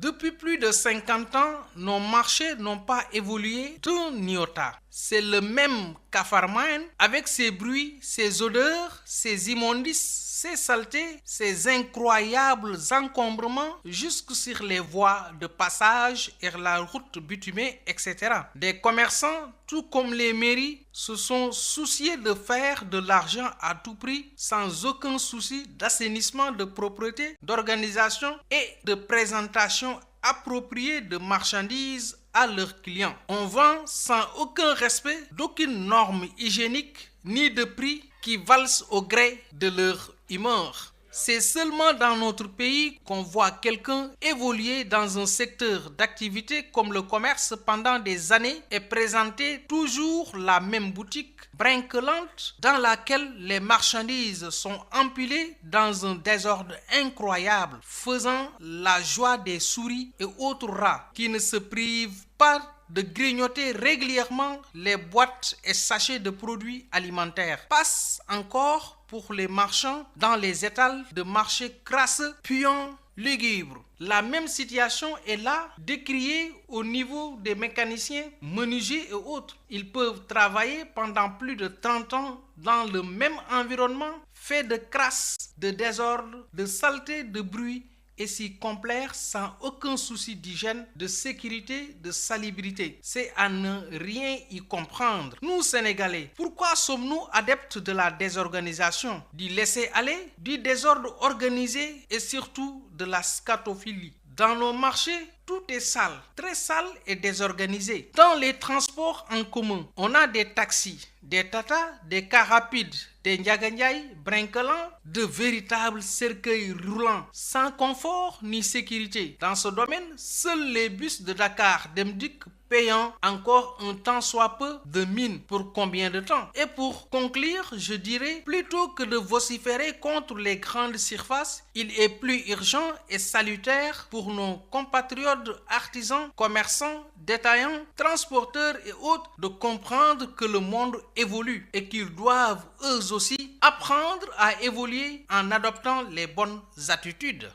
Depuis plus de 50 ans, nos marchés n'ont pas évolué d'un iota. C'est le même Cafarman avec ses bruits, ses odeurs, ses immondices, ses saletés, ses incroyables encombrements jusque sur les voies de passage et la route bitumée, etc. Des commerçants, tout comme les mairies, se sont souciés de faire de l'argent à tout prix sans aucun souci d'assainissement de propreté, d'organisation et de présentation appropriée de marchandises à leurs clients. On vend sans aucun respect d'aucune norme hygiénique ni de prix qui valsent au gré de leur humeur. C'est seulement dans notre pays qu'on voit quelqu'un évoluer dans un secteur d'activité comme le commerce pendant des années et présenter toujours la même boutique brinquelante dans laquelle les marchandises sont empilées dans un désordre incroyable, faisant la joie des souris et autres rats qui ne se privent pas de grignoter régulièrement les boîtes et sachets de produits alimentaires. Passe encore pour les marchands dans les étals de marché crasseux, puants, lugubres. La même situation est là, décriée au niveau des mécaniciens, menuisiers et autres. Ils peuvent travailler pendant plus de 30 ans dans le même environnement, fait de crasse, de désordre, de saleté, de bruit, et s'y complaire sans aucun souci d'hygiène, de sécurité, de salubrité. C'est à ne rien y comprendre. Nous, Sénégalais, pourquoi sommes-nous adeptes de la désorganisation, du laisser-aller, du désordre organisé et surtout de la scatophilie? Dans nos marchés, tout est sale, très sale et désorganisé. Dans les transports en commun, on a des taxis, des tatas, des cars rapides, des ndiagandiaï brinquelants, de véritables cercueils roulants, sans confort ni sécurité. Dans ce domaine, seuls les bus de Dakar Demdik payant encore un tant soit peu de mine. Pour combien de temps? Et pour conclure, je dirais, plutôt que de vociférer contre les grandes surfaces, il est plus urgent et salutaire pour nos compatriotes artisans, commerçants, détaillants, transporteurs et autres de comprendre que le monde évolue et qu'ils doivent eux aussi apprendre à évoluer en adoptant les bonnes attitudes.